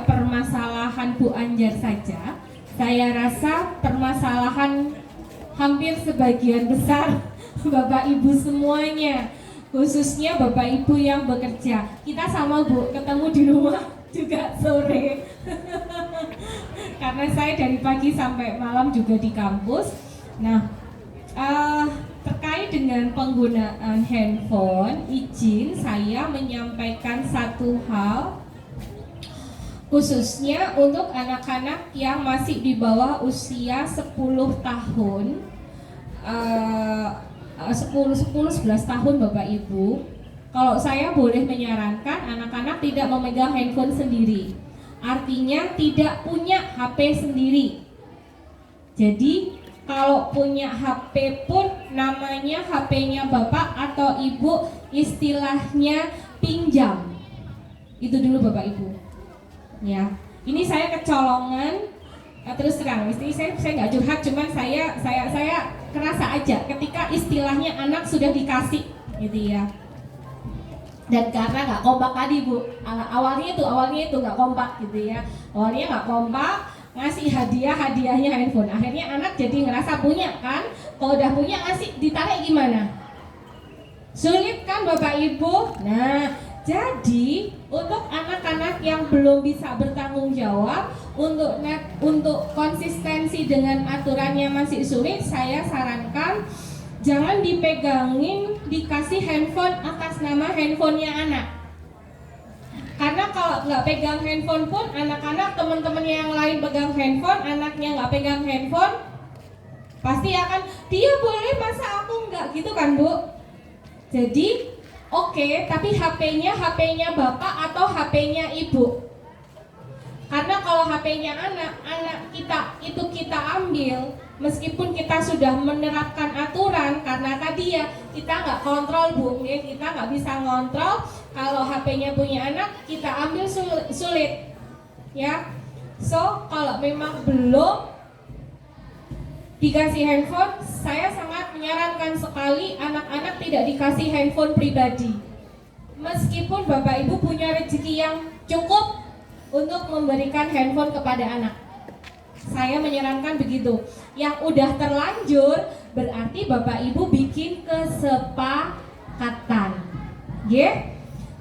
permasalahan Bu Anjar saja. Saya rasa permasalahan hampir sebagian besar Bapak Ibu semuanya, khususnya Bapak Ibu yang bekerja. Kita sama Bu, ketemu di rumah juga sore. Karena saya dari pagi sampai malam juga di kampus. Nah, terkait dengan penggunaan handphone, izin saya menyampaikan satu hal, khususnya untuk anak-anak yang masih di bawah usia 10 tahun, 10-11 tahun Bapak Ibu. Kalau saya boleh menyarankan anak-anak tidak memegang handphone sendiri, artinya tidak punya HP sendiri. Jadi kalau punya HP pun namanya HP-nya Bapak atau Ibu, istilahnya pinjam. Itu dulu Bapak Ibu. Ya, ini saya kecolongan, terus terang. Saya nggak curhat, cuman saya kerasa aja ketika istilahnya anak sudah dikasih, gitu ya. Dan karena nggak kompak tadi Bu, awalnya itu nggak kompak gitu ya. Awalnya nggak kompak, ngasih hadiahnya handphone. Akhirnya anak jadi ngerasa punya kan. Kalau udah punya ngasih ditarik gimana? Sulit kan Bapak Ibu? Nah, jadi untuk anak-anak yang belum bisa bertanggung jawab, untuk konsistensi dengan aturannya masih sulit, saya sarankan jangan dipegangin, dikasih handphone atas nama handphonenya anak. Karena kalau nggak pegang handphone pun, anak-anak teman-teman yang lain pegang handphone, anaknya nggak pegang handphone, pasti akan dia boleh masa aku nggak, gitu kan Bu? Jadi oke, tapi HP-nya Bapak atau HP-nya Ibu. Karena kalau HP-nya anak kita ambil, meskipun kita sudah menerapkan aturan, karena tadi ya kita nggak kontrol Bu, ya, kita nggak bisa ngontrol. Kalau HP-nya punya anak, kita ambil sulit, ya. So kalau memang belum dikasih handphone, saya sangat menyarankan sekali anak-anak tidak dikasih handphone pribadi. Meskipun Bapak Ibu punya rezeki yang cukup untuk memberikan handphone kepada anak, saya menyarankan begitu. Yang udah terlanjur berarti Bapak Ibu bikin kesepakatan.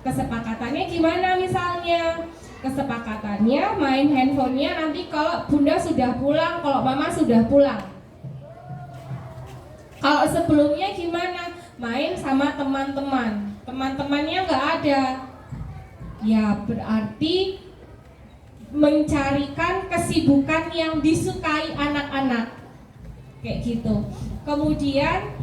Kesepakatannya gimana misalnya? Kesepakatannya main handphonenya nanti kalau Bunda sudah pulang, kalau Mama sudah pulang. Kalau sebelumnya gimana? Main sama teman-teman, teman-temannya nggak ada, ya berarti mencarikan kesibukan yang disukai anak-anak, kayak gitu. Kemudian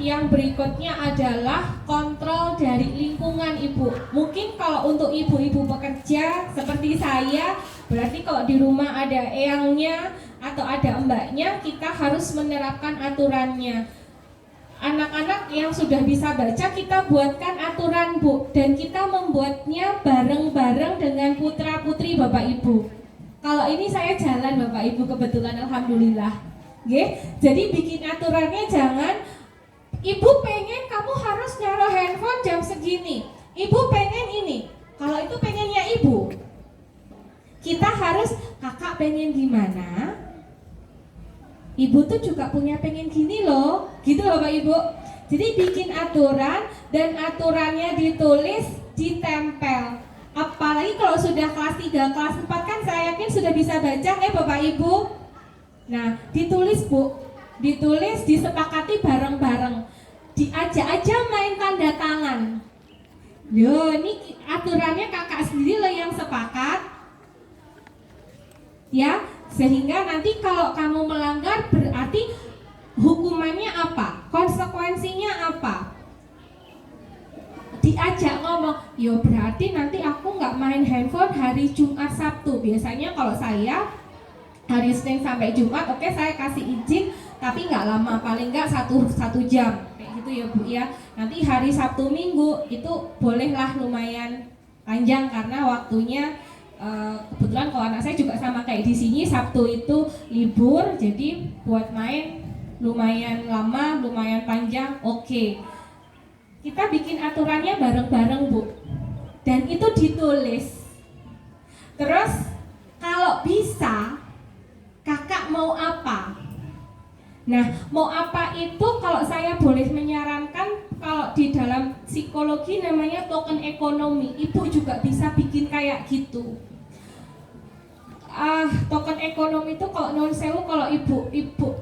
yang berikutnya adalah kontrol dari lingkungan Ibu. Mungkin kalau untuk ibu-ibu pekerja seperti saya, berarti kalau di rumah ada eyangnya atau ada mbaknya, kita harus menerapkan aturannya. Anak-anak yang sudah bisa baca kita buatkan aturan Bu, dan kita membuatnya bareng-bareng dengan putra-putri Bapak Ibu. Kalau ini saya jalan Bapak Ibu kebetulan, alhamdulillah. Jadi bikin aturannya jangan Ibu pengen kamu harus naruh handphone jam segini, Ibu pengen ini. Kalau itu pengennya Ibu, kita harus kakak pengen gimana, Ibu tuh juga punya pengen gini loh, gitu loh Bapak Ibu. Jadi bikin aturan, dan aturannya ditulis, ditempel. Apalagi kalau sudah kelas 3, kelas 4 kan saya yakin sudah bisa baca Bapak Ibu. Nah, ditulis Bu, ditulis, disepakati bareng-bareng. Diajak aja main tanda tangan. Yo, ini aturannya kakak sendiri loh yang sepakat. Ya, sehingga nanti kalau kamu melanggar berarti hukumannya apa? Konsekuensinya apa? Diajak ngomong, yo berarti nanti aku nggak main handphone hari Jumat Sabtu. Biasanya kalau saya hari Senin sampai Jumat, oke saya kasih izin, tapi nggak lama, paling nggak satu jam, kayak gitu ya Bu ya. Nanti hari Sabtu Minggu itu bolehlah lumayan panjang karena waktunya. Kebetulan kalau anak saya juga sama kayak di sini, Sabtu itu libur, jadi buat main lumayan lama, lumayan panjang. Oke. Kita bikin aturannya bareng-bareng Bu, dan itu ditulis. Terus kalau bisa kakak mau apa? Nah, mau apa itu kalau saya boleh menyarankan, kalau di dalam psikologi namanya token ekonomi. Ibu juga bisa bikin kayak gitu. Token ekonomi itu kalau non sewu, kalau ibu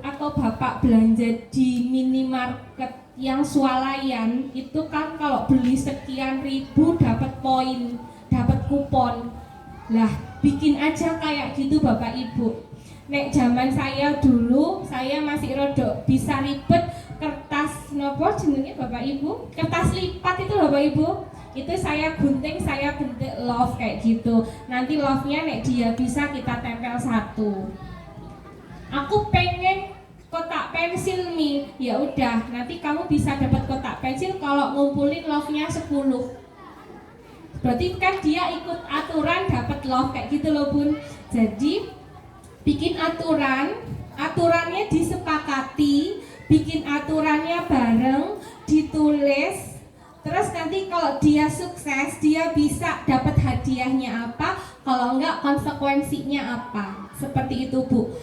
atau bapak belanja di minimarket yang swalayan itu kan kalau beli sekian ribu dapat poin, dapat kupon. Lah, bikin aja kayak gitu bapak ibu. Nek zaman saya dulu, saya masih rodok bisa ribet, kertas nopo jenenge bapak ibu, kertas lipat itu bapak ibu, itu saya gunting, saya bentuk love kayak gitu. Nanti love-nya nek dia bisa kita tempel satu. Aku pengen kotak pensil nih, ya udah nanti kamu bisa dapat kotak pensil kalau ngumpulin love-nya 10. Berarti kan dia ikut aturan dapat love kayak gitu loh bun. Jadi bikin aturannya disepakati, bikin aturannya bareng, ditulis. Terus nanti kalau dia sukses, dia bisa dapat hadiahnya apa, kalau enggak konsekuensinya apa. Seperti itu Bu.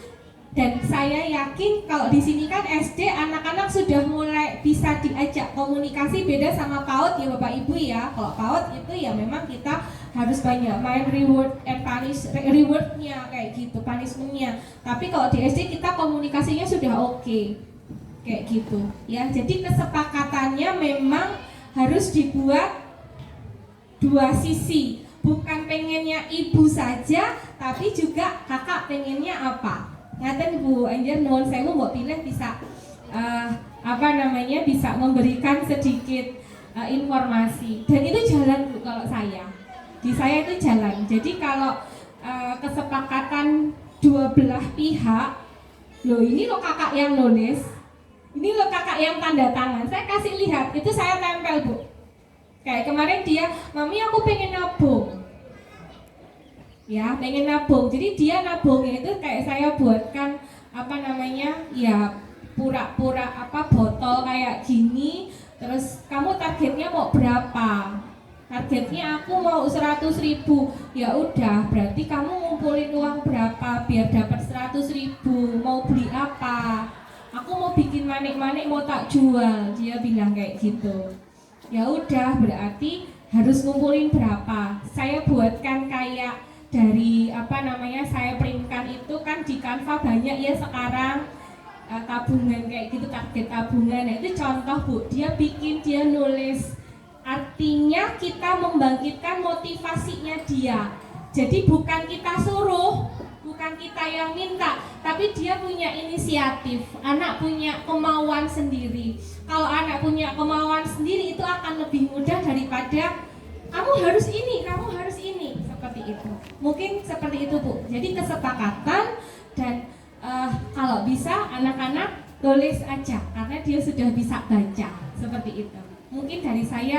Dan saya yakin kalau di sini kan SD anak-anak sudah mulai bisa diajak komunikasi, beda sama PAUD ya Bapak Ibu ya. Kalau PAUD itu ya memang kita harus banyak main reward and punish, rewardnya kayak gitu, punishmentnya. Tapi kalau di SD kita komunikasinya sudah oke, kayak gitu ya. Jadi kesepakatannya memang harus dibuat dua sisi, bukan pengennya ibu saja, tapi juga kakak pengennya apa. Ngaten Bu, anjir nuwun sewu mbok pilih bisa bisa memberikan sedikit informasi. Dan itu jalan Bu kalau saya. Di saya itu jalan. Jadi kalau kesepakatan dua belah pihak, loh ini loh kakak yang nulis, ini loh kakak yang tanda tangan, saya kasih lihat, itu saya tempel Bu. Kayak kemarin dia, mami aku pengen nabung. Ya, pengen nabung. Jadi dia nabungnya itu kayak saya buatkan ya pura-pura botol kayak gini. Terus kamu targetnya mau berapa? Targetnya aku mau 100.000. Ya udah, berarti kamu ngumpulin uang berapa biar dapat 100.000? Mau beli apa? Aku mau bikin manik-manik mau tak jual. Dia bilang kayak gitu. Ya udah, berarti harus ngumpulin berapa? Saya buatkan kayak dari saya printkan itu kan di Canva banyak ya sekarang tabungan kayak gitu, target tabungan. Nah, itu contoh Bu, dia bikin, dia nulis. Artinya kita membangkitkan motivasinya dia. Jadi bukan kita suruh, bukan kita yang minta, tapi dia punya inisiatif. Anak punya kemauan sendiri. Kalau anak punya kemauan sendiri itu akan lebih mudah daripada kamu harus ini, kamu harus ini, seperti itu. Mungkin seperti itu Bu. Jadi kesepakatan dan kalau bisa anak-anak tulis aja karena dia sudah bisa baca, seperti itu. Mungkin dari saya